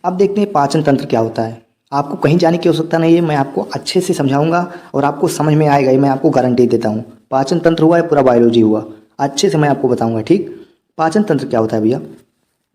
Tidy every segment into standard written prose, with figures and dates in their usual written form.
अब देखते हैं पाचन तंत्र क्या होता है। आपको कहीं जाने की आवश्यकता नहीं है, मैं आपको अच्छे से समझाऊंगा और आपको समझ में आएगा, ये मैं आपको गारंटी देता हूँ। पाचन तंत्र हुआ या पूरा बायोलॉजी हुआ, अच्छे से मैं आपको बताऊंगा। ठीक, पाचन तंत्र क्या होता है भैया?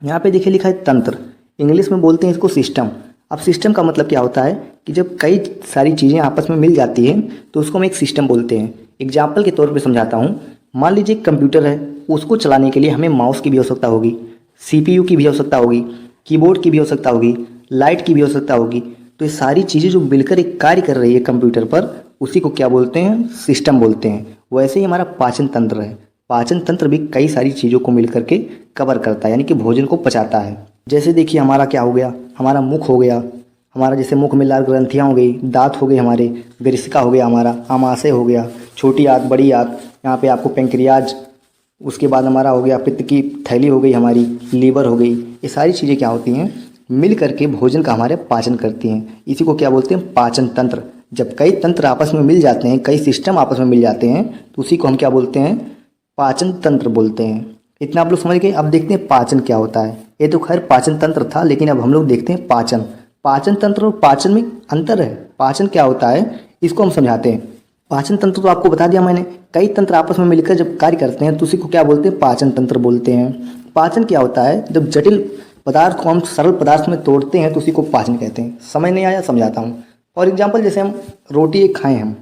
यहाँ पे देखिए लिखा है तंत्र, इंग्लिश में बोलते हैं इसको सिस्टम। अब सिस्टम का मतलब क्या होता है कि जब कई सारी चीज़ें आपस में मिल जाती हैं तो उसको हम एक सिस्टम बोलते हैं। एग्जाम्पल के तौर पे समझाता हूँ। मान लीजिए एक कंप्यूटर है, उसको चलाने के लिए हमें माउस की भी आवश्यकता होगी, सीपीयू की भी आवश्यकता होगी, कीबोर्ड की भी आवश्यकता होगी, लाइट की भी आवश्यकता होगी। तो ये सारी चीज़ें जो मिलकर एक कार्य कर रही है कंप्यूटर पर, उसी को क्या बोलते हैं? सिस्टम बोलते हैं। वैसे ही हमारा पाचन तंत्र है। पाचन तंत्र भी कई सारी चीज़ों को मिलकर के कवर करता है, यानी कि भोजन को पचाता है। जैसे देखिए हमारा क्या हो गया, हमारा मुख हो गया, हमारा जैसे मुख में लाल ग्रंथियाँ हो गई, दांत हो गए हमारे, ग्रिसिका हो गया, हमारा आमाशय हो गया, छोटी आंत, बड़ी आंत, यहाँ पे आपको पेंक्रियाज, उसके बाद हमारा हो गया पित्त की थैली हो गई, हमारी लीवर हो गई। ये सारी चीज़ें क्या होती हैं? मिल करके भोजन का हमारे पाचन करती हैं। इसी को क्या बोलते हैं? पाचन तंत्र। जब कई तंत्र आपस में मिल जाते हैं, कई सिस्टम आपस में मिल जाते हैं, तो उसी को हम क्या बोलते हैं? पाचन तंत्र बोलते हैं। इतना आप लोग समझ गए। अब देखते हैं पाचन क्या होता है। ये तो खैर पाचन तंत्र था, लेकिन अब हम लोग देखते हैं पाचन। पाचन तंत्र और पाचन में अंतर है। पाचन क्या होता है इसको हम समझाते हैं। पाचन तंत्र तो आपको बता दिया मैंने, कई तंत्र आपस में मिलकर जब कार्य करते हैं तो उसी को क्या बोलते हैं? पाचन तंत्र बोलते हैं। पाचन क्या होता है? जब जटिल पदार्थ को हम सरल पदार्थ में तोड़ते हैं तो उसी को पाचन कहते हैं। समझ नहीं आया? समझाता हूँ। फॉर एग्जाम्पल जैसे हम रोटी एक खाएं हम,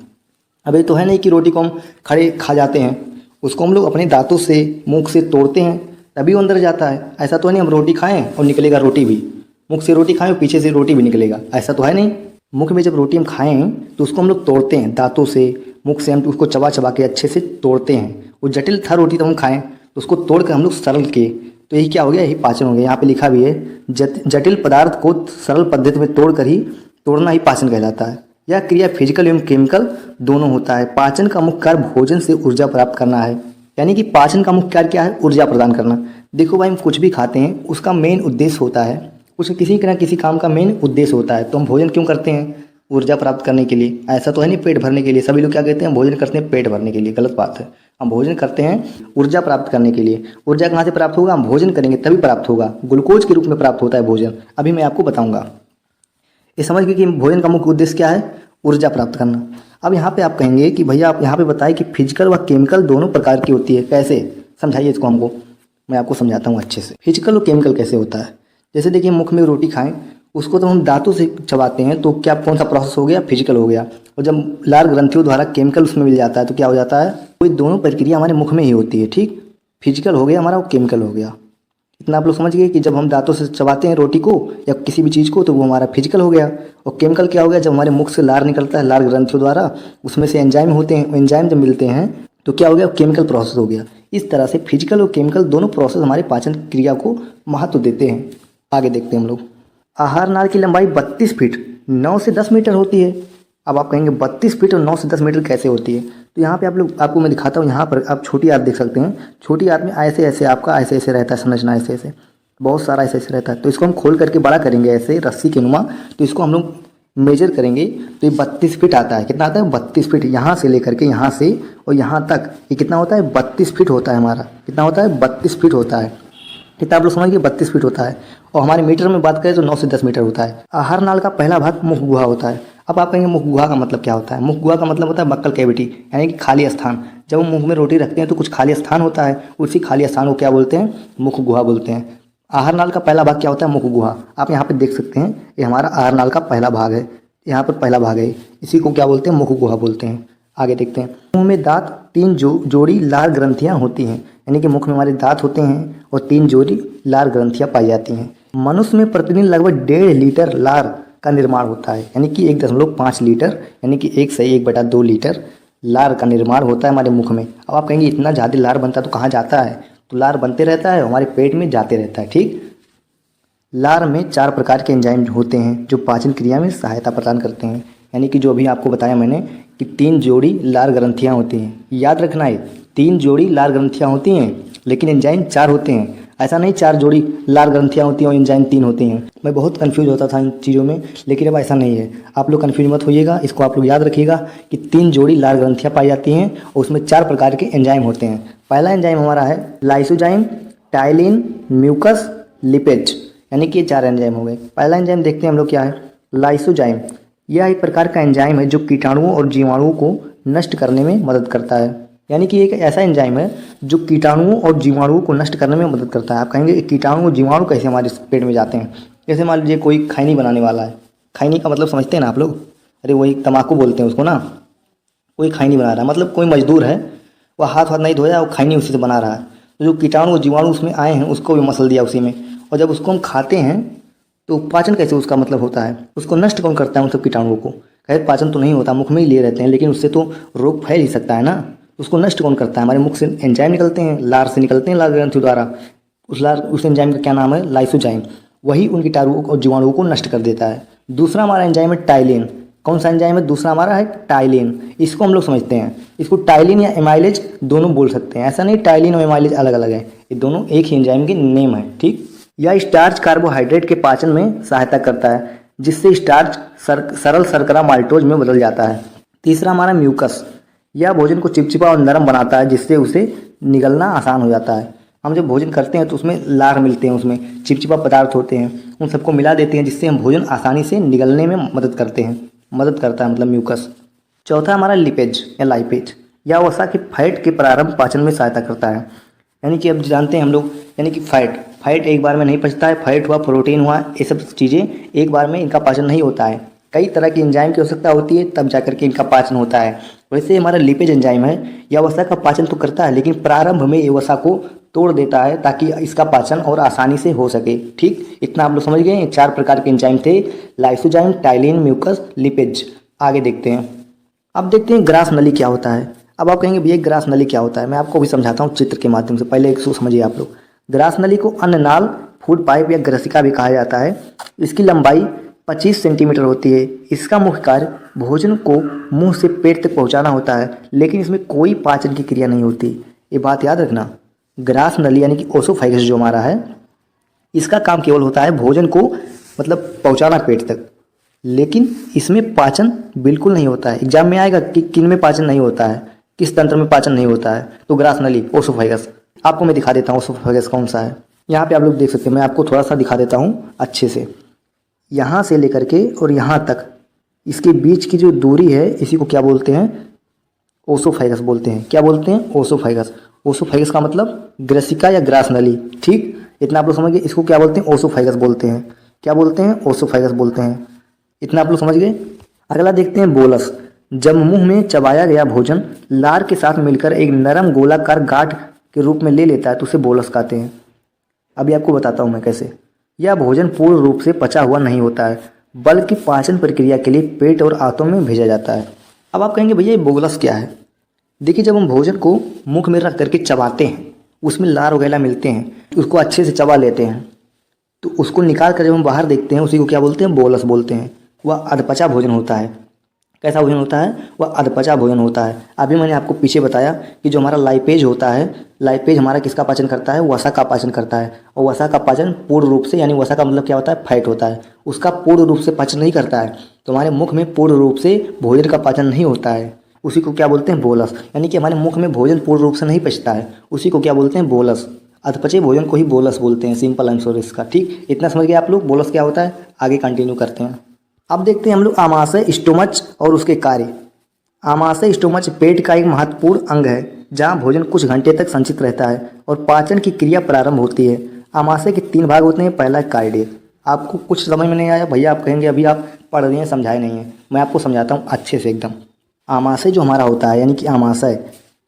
अब ये तो है नहीं कि रोटी को हम खड़े खा जाते हैं, उसको हम लोग अपने दांतों से, मुख से तोड़ते हैं तभी वो अंदर जाता है। ऐसा तो है नहीं हम रोटी खाएं और निकलेगा रोटी भी, मुख से रोटी खाएं और पीछे से रोटी भी निकलेगा, ऐसा तो है नहीं। मुख में जब रोटी हम खाएं तो उसको हम लोग तोड़ते हैं दांतों से, मुख से हम उसको चबा चबा के अच्छे से तोड़ते हैं। वो जटिल था रोटी तो हम खाएं तो उसको तोड़ कर हम लोग सरल किए, तो यही क्या हो गया? यही पाचन हो गया। यहाँ पे लिखा भी है जटिल पदार्थ को सरल पद्धति में तोड़ कर ही तोड़ना ही पाचन कहलाता है। यह क्रिया फिजिकल एवं केमिकल दोनों होता है। पाचन का मुख्य कार्य भोजन से ऊर्जा प्राप्त करना है, यानी कि पाचन का मुख्य कार्य क्या है? ऊर्जा प्रदान करना। देखो भाई, हम कुछ भी खाते हैं उसका मेन उद्देश्य होता है, उसका किसी न किसी काम का मेन उद्देश्य होता है। तो हम भोजन क्यों करते हैं? ऊर्जा प्राप्त करने के लिए। ऐसा तो है नहीं पेट भरने के लिए। सभी लोग क्या कहते हैं? भोजन करते हैं पेट भरने के लिए। गलत बात है। हम भोजन करते हैं ऊर्जा प्राप्त करने के लिए। ऊर्जा कहाँ से प्राप्त होगा? हम भोजन करेंगे तभी प्राप्त होगा। ग्लूकोज के रूप में प्राप्त होता है भोजन। अभी मैं आपको बताऊंगा। ये समझ गए कि भोजन का मुख्य उद्देश्य क्या है? ऊर्जा प्राप्त करना। अब यहाँ पे आप कहेंगे कि भैया आप यहाँ पे बताएं कि फिजिकल व केमिकल दोनों प्रकार की होती है, कैसे? समझाइए इसको हमको, मैं आपको समझाता हूँ अच्छे से। फिजिकल और केमिकल कैसे होता है? जैसे देखिए मुख में रोटी खाएं, उसको तो हम दांतों से चबाते हैं, तो क्या कौन सा प्रोसेस हो गया? फिजिकल हो गया। और जब लार ग्रंथियों द्वारा केमिकल उसमें मिल जाता है तो क्या हो जाता है? तो ये दोनों प्रक्रिया हमारे मुख में ही होती है। ठीक, फिजिकल हो गया हमारा और केमिकल हो गया। इतना आप लोग समझ गए कि जब हम दांतों से चबाते हैं रोटी को या किसी भी चीज़ को तो वो हमारा फिजिकल हो गया। और केमिकल क्या हो गया? जब हमारे मुख से लार निकलता है, लार ग्रंथियों द्वारा, उसमें से एंजाइम होते हैं, एंजाइम जब मिलते हैं तो क्या हो गया? केमिकल प्रोसेस हो गया। इस तरह से फिजिकल और केमिकल दोनों प्रोसेस हमारे पाचन क्रिया को महत्व देते हैं। आगे देखते हैं हम लोग। आहार नाल की लंबाई 32 फीट 9 से 10 मीटर होती है। अब आप कहेंगे 32 फीट और 9 से 10 मीटर कैसे होती है? तो यहाँ पे आपको मैं दिखाता हूँ। यहाँ पर आप छोटी आंत देख सकते हैं। छोटी आंत में ऐसे ऐसे आपका ऐसे ऐसे रहता है, समझना, ऐसे ऐसे बहुत सारा ऐसे ऐसे रहता है। तो इसको हम खोल करके बड़ा करेंगे ऐसे रस्सी के नुमा, तो इसको हम लोग मेजर करेंगे तो ये 32 फीट आता है। कितना आता है? 32 फीट। यहाँ से लेकर के यहाँ से और यहाँ तक ये कितना होता है? 32 फीट होता है हमारा। कितना होता है? 32 फीट होता है। कितना आप लोग समझिए? 32 फीट होता है। और हमारे मीटर में बात करें तो 9 से 10 मीटर होता है। आहार नाल का पहला भाग मुख गुहा होता है। अब आप कहेंगे मुख गुहा का मतलब क्या होता है? मुख गुहा का मतलब होता है बक्कल कैविटी, यानी कि खाली स्थान। जब हम मुंह में रोटी रखते हैं तो कुछ खाली स्थान होता है, उसी खाली स्थान को क्या बोलते हैं? मुख गुहा बोलते हैं। आहार नाल का पहला भाग क्या होता है? मुख गुहा। आप यहाँ पे देख सकते हैं, ये हमारा आहार नाल का पहला भाग है। यहाँ पर पहला भाग है, इसी को क्या बोलते हैं? मुख गुहा बोलते हैं। आगे देखते हैं। मुंह में दांत 3 जोड़ी लार ग्रंथियाँ होती हैं, यानी कि मुख में हमारे दांत होते हैं और 3 जोड़ी लार ग्रंथियाँ पाई जाती हैं। मनुष्य में प्रतिदिन लगभग 1.5 लीटर लार का निर्माण होता है, यानी कि 1.5 लीटर, यानी कि 1 से 1/2 लीटर लार का निर्माण होता है हमारे मुख में। अब आप कहेंगे इतना ज़्यादा लार बनता है तो कहाँ जाता है? तो लार बनते रहता है, हमारे पेट में जाते रहता है। ठीक, लार में 4 प्रकार के एंजाइम होते हैं जो पाचन क्रिया में सहायता प्रदान करते हैं, यानी कि जो अभी आपको बताया मैंने कि 3 जोड़ी लार ग्रंथियाँ होती हैं। याद रखना है, 3 जोड़ी लार ग्रंथियाँ होती हैं, लेकिन एंजाइम 4 होते हैं। ऐसा नहीं 4 जोड़ी लार ग्रंथियाँ होती हैं और एंजाइम 3 होते हैं। मैं बहुत कंफ्यूज होता था इन चीज़ों में, लेकिन अब ऐसा नहीं है। आप लोग कंफ्यूज मत होइएगा, इसको आप लोग याद रखिएगा कि 3 जोड़ी लार ग्रंथियाँ पाई जाती हैं और उसमें 4 प्रकार के एंजाइम होते हैं। पहला एंजाइम हमारा है लाइसोजाइम, टाइलिन, म्यूकस, लिपेज। यानी कि ये 4 एंजाइम हो गए। पहला एंजाइम देखते हैं हम लोग क्या है, लाइसोजाइम। यह एक प्रकार का एंजाइम है जो कीटाणुओं और जीवाणुओं को नष्ट करने में मदद करता है। यानी कि एक ऐसा एंजाइम है जो कीटाणुओं और जीवाणुओं को नष्ट करने में मदद करता है। आप कहेंगे कीटाणु और जीवाणु कैसे हमारे पेट में जाते हैं? जैसे मान लीजिए कोई खैनी बनाने वाला है, खैनी का मतलब समझते हैं ना आप लोग? अरे वही तम्बाकू बोलते हैं उसको ना। कोई खैनी बना रहा है, मतलब कोई मजदूर है, वह हाथ नहीं धोया, वो खैनी उसी से बना रहा है। तो जो कीटाणु और जीवाणु उसमें आए हैं उसको भी मसल दिया उसी में, और जब उसको हम खाते हैं तो पाचन कैसे उसका मतलब होता है? उसको नष्ट कौन करता है उन सब कीटाणुओं को? कहे पाचन तो नहीं होता, मुख में ही लिए रहते हैं, लेकिन उससे तो रोग फैल ही सकता है ना। उसको नष्ट कौन करता है? हमारे मुख से एंजाइम निकलते हैं, लार से निकलते हैं, लार ग्रंथि द्वारा। उस एंजाइम का क्या नाम है? लाइसोजाइम। वही उन कीटाणुओं और जीवाणुओं को नष्ट कर देता है। दूसरा हमारा एंजाइम है टाइलिन। कौन सा एंजाइम है दूसरा हमारा? है टाइलिन। इसको हम लोग समझते हैं, इसको टाइलिन या एमाइलेज दोनों बोल सकते हैं। ऐसा नहीं टाइलिन और एमाइलेज अलग अलग है, ये दोनों एक ही एंजाइम के नेम है, ठीक। यह स्टार्च कार्बोहाइड्रेट के पाचन में सहायता करता है, जिससे स्टार्च सरल शर्करा माल्टोज में बदल जाता है। तीसरा हमारा म्यूकस। यह भोजन को चिपचिपा और नरम बनाता है, जिससे उसे निगलना आसान हो जाता है। हम जब भोजन करते हैं तो उसमें लार मिलते हैं, उसमें चिपचिपा पदार्थ होते हैं, उन सबको मिला देते हैं, जिससे हम भोजन आसानी से निगलने में मदद करता है, मतलब म्यूकस। चौथा हमारा लिपेज या लाइपेज। यह वसा के फैट के प्रारंभ पाचन में सहायता करता है। यानी कि अब जानते हैं हम लोग, यानी कि फैट एक बार में नहीं पचता है। फैट हुआ, प्रोटीन हुआ, ये सब चीज़ें एक बार में इनका पाचन नहीं होता है। कई तरह की एंजाइम की आवश्यकता होती है, तब जाकर के इनका पाचन होता है। वैसे हमारा लिपेज एंजाइम है, यह वसा का पाचन तो करता है, लेकिन प्रारंभ में ये वसा को तोड़ देता है ताकि इसका पाचन और आसानी से हो सके, ठीक। इतना आप लोग समझ गए। 4 प्रकार के एंजाइम थे, लाइसोजाइम, टाइलिन, म्यूकस, लिपेज। आगे देखते हैं। अब देखते हैं ग्रास नली क्या होता है। अब आप कहेंगे भैया ग्रास नली क्या होता है? मैं आपको भी समझाता हूँ चित्र के माध्यम से। पहले एक समझिए आप लोग। ग्रास नली को अन्ननाल, फूड पाइप या ग्रसिका भी कहा जाता है। इसकी लंबाई 25 सेंटीमीटर होती है। इसका मुख्य कार्य भोजन को मुंह से पेट तक पहुंचाना होता है, लेकिन इसमें कोई पाचन की क्रिया नहीं होती। ये बात याद रखना। ग्रास नली यानी कि ओसोफाइगस जो हमारा है, इसका काम केवल होता है भोजन को मतलब पहुंचाना पेट तक, लेकिन इसमें पाचन बिल्कुल नहीं होता है। एग्जाम में आएगा कि किन में पाचन नहीं होता है, किस तंत्र में पाचन नहीं होता है। तो ग्रास नली, ओसोफाइगस। आपको मैं दिखा देता हूँ ओसोफाइगस कौन सा है। यहाँ पे आप लोग देख सकते हैं, मैं आपको थोड़ा सा दिखा देता हूँ अच्छे से। यहाँ से लेकर के और यहाँ तक इसके बीच की जो दूरी है, इसी को क्या बोलते हैं? ओसोफाइगस बोलते हैं। क्या बोलते हैं? ओसोफाइगस। ओसोफाइगस का मतलब ग्रसिका या ग्रास नली, ठीक। इतना आप लोग समझ गए। इसको क्या बोलते हैं? ओसोफाइगस बोलते हैं। क्या बोलते हैं? ओसोफाइगस बोलते हैं। इतना आप लोग समझ गए। अगला देखते हैं बोलस। जब मुंह में चबाया गया भोजन लार के साथ मिलकर एक नरम गोलाकार गांठ के रूप में ले लेता है तो उसे बोलस कहते हैं। अभी आपको बताता हूँ मैं कैसे। यह भोजन पूर्ण रूप से पचा हुआ नहीं होता है, बल्कि पाचन प्रक्रिया के लिए पेट और आंतों में भेजा जाता है। अब आप कहेंगे भैया ये बोलस क्या है? देखिए, जब हम भोजन को मुख में रख करके चबाते हैं, उसमें लार वगैरह मिलते हैं, उसको अच्छे से चबा लेते हैं, तो उसको निकाल कर जब हम बाहर देखते हैं, उसी को क्या बोलते हैं? बोलस बोलते हैं। वह अधपचा भोजन होता है। कैसा भोजन होता है? वह अधपचा भोजन होता है। अभी मैंने आपको पीछे बताया कि जो हमारा लाइपेज होता है, लाइपेज हमारा किसका पाचन करता है? वसा का पाचन करता है। और वसा का पाचन पूर्ण रूप से, यानी वसा का मतलब क्या होता है? फैट होता है। उसका पूर्ण रूप से पाचन नहीं करता है, तो हमारे मुख में पूर्ण रूप से भोजन का पाचन नहीं होता है। उसी को क्या बोलते हैं? बोलस। यानी कि हमारे मुख में भोजन पूर्ण रूप से नहीं पचता है, उसी को क्या बोलते हैं? बोलस। अधपचे भोजन को ही बोलस बोलते हैं। सिंपल आंसर इसका, ठीक। इतना समझ गए आप लोग बोलस क्या होता है? आगे कंटिन्यू करते हैं। अब देखते हैं हम लोग आमाशय, स्टोमच और उसके कार्य। आमाशय स्टोमच पेट का एक महत्वपूर्ण अंग है, जहाँ भोजन कुछ घंटे तक संचित रहता है और पाचन की क्रिया प्रारंभ होती है। आमाशय के 3 भाग होते हैं। पहला कार्डियक। आपको कुछ समझ में नहीं आया भैया, आप कहेंगे अभी आप पढ़ रहे हैं, समझाए नहीं है। मैं आपको समझाता हूँ अच्छे से एकदम। आमाशय जो हमारा होता है, यानी कि आमाशय,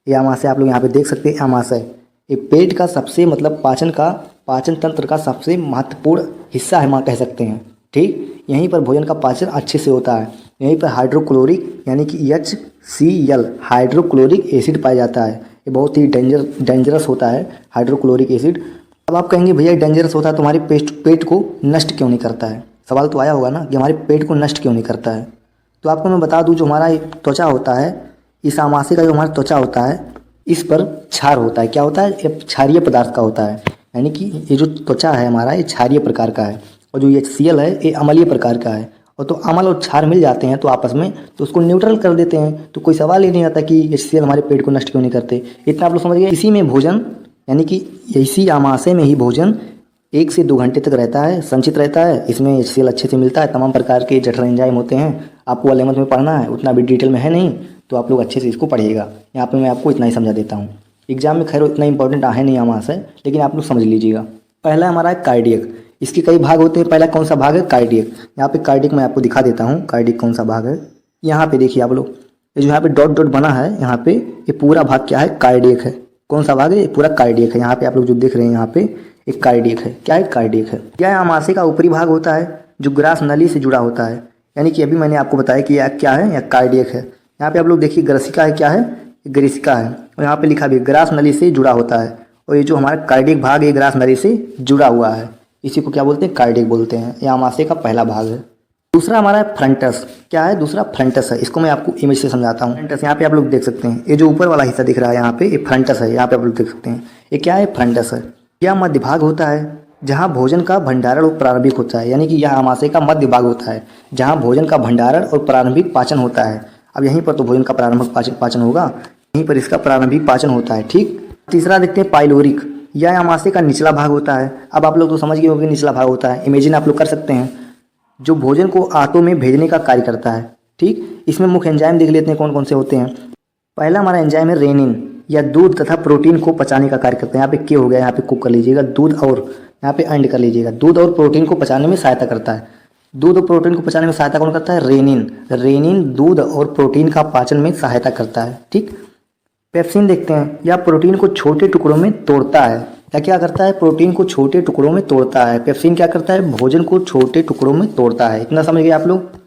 ये आमाशय आप लोग यहाँ पे देख सकते हैं। आमाशय ये पेट का सबसे मतलब पाचन तंत्र का सबसे महत्वपूर्ण हिस्सा है, माँ कह सकते हैं, ठीक। यहीं पर भोजन का पाचन अच्छे से होता है। यहीं पर हाइड्रोक्लोरिक यानी कि HCl हाइड्रोक्लोरिक एसिड पाया जाता है। ये बहुत ही डेंजरस होता है हाइड्रोक्लोरिक एसिड। अब आप कहेंगे भैया डेंजरस होता है तो हमारे पेट को नष्ट क्यों नहीं करता है? सवाल तो आया होगा ना कि हमारे पेट को नष्ट क्यों नहीं करता है। तो आपको मैं बता दूं, जो हमारा त्वचा होता है, इस आमाशय का जो हमारा त्वचा होता है, इस पर क्षार होता है। क्या होता है? ये क्षारीय पदार्थ का होता है। यानी कि ये जो त्वचा है हमारा, ये क्षारीय प्रकार का है, और जो HCl है ये अम्लीय प्रकार का है। और तो अम्ल और क्षार मिल जाते हैं तो आपस में, तो उसको न्यूट्रल कर देते हैं। तो कोई सवाल ही नहीं आता कि HCl हमारे पेट को नष्ट क्यों नहीं करते। इतना आप लोग समझ गए। इसी में भोजन, यानी कि इसी आमाशय में ही भोजन 1 से 2 घंटे तक रहता है, संचित रहता है। इसमें HCl अच्छे से मिलता है, तमाम प्रकार के जठर एंजाइम होते हैं। आपको 11th में पढ़ना है, उतना भी डिटेल में है नहीं, तो आप लोग अच्छे से इसको पढ़िएगा। यहाँ पे मैं आपको इतना ही समझा देता हूँ। एग्जाम में खैर इतना इंपॉर्टेंट है नहीं यहाँ से, लेकिन आप लोग समझ लीजिएगा। पहला हमारा है कार्डियक। इसके कई भाग होते हैं। पहला कौन सा भाग है? कार्डियक। यहाँ पे कार्डियक मैं आपको दिखा देता हूँ, कार्डियक कौन सा भाग है। यहाँ पे देखिए आप लोग, ये जो यहाँ पे डॉट डॉट बना है, यहाँ पे ये पूरा भाग क्या है? कार्डियक है। कौन सा भाग है? ये पूरा कार्डियक है। यहाँ पे आप लोग जो देख रहे हैं, यहाँ पे एक कार्डियक है। क्या है? कार्डियक है। क्या आमाशय का ऊपरी भाग होता है जो ग्रास नली से जुड़ा होता है, यानी कि अभी मैंने आपको बताया कि यह क्या है, यह कार्डियक है। यहाँ पे आप लोग देखिए ग्रसिका है, क्या है? ग्रसिका है। और यहाँ पे लिखा भी ग्रास नली से जुड़ा होता है। और ये जो हमारा कार्डियक भाग है, ग्रास नली से जुड़ा हुआ है, इसी को क्या बोलते हैं? कार्डियक बोलते हैं। यह आमाशय का पहला भाग है। दूसरा हमारा है फ्रंटस। क्या है? दूसरा फ्रंटस है। इसको मैं आपको इमेज से समझाता हूँ। फ्रंटस यहाँ पे आप लोग देख सकते हैं, ये जो ऊपर वाला हिस्सा दिख रहा है यहाँ पे, ये फ्रंटस है। यहाँ पे आप लोग देख सकते हैं, ये क्या है? फ्रंटस है। यह मध्य भाग होता है जहाँ भोजन का भंडारण और प्रारंभिक होता है, यानी कि यह आमाशय का मध्य भाग होता है जहाँ भोजन का भंडारण और प्रारंभिक पाचन होता है। अब यहीं पर तो भोजन का प्रारंभिक पाचन होगा, यहीं पर इसका प्रारंभिक पाचन होता है। ठीक। तीसरा देखते हैं पाइलोरिक। यह आमाशय का निचला भाग होता है। अब आप लोग तो समझ गए होंगे निचला भाग होता है। इमेजिन आप लोग कर सकते हैं, जो भोजन को आंतों में भेजने का कार्य करता है। ठीक। इसमें मुख्य एंजाइम देख लेते हैं कौन कौन से होते हैं। पहला हमारा एंजाइम है रेनिन, या दूध तथा प्रोटीन को पचाने का कार्य करते हैं। यहाँ पे के हो गया, यहाँ पे कुक कर लीजिएगा, दूध और यहाँ पे एंड कर लीजिएगा। दूध और प्रोटीन को पचाने में सहायता करता है। दूध और प्रोटीन को पचाने में सहायता कौन करता है? रेनिन। रेनिन दूध और प्रोटीन का पाचन में सहायता करता है। ठीक। पेप्सिन देखते हैं, यह प्रोटीन को छोटे टुकड़ों में तोड़ता है। या क्या करता है? प्रोटीन को छोटे टुकड़ों में तोड़ता है। पेप्सिन क्या करता है? भोजन को छोटे टुकड़ों में तोड़ता है। इतना समझ गए आप लोग?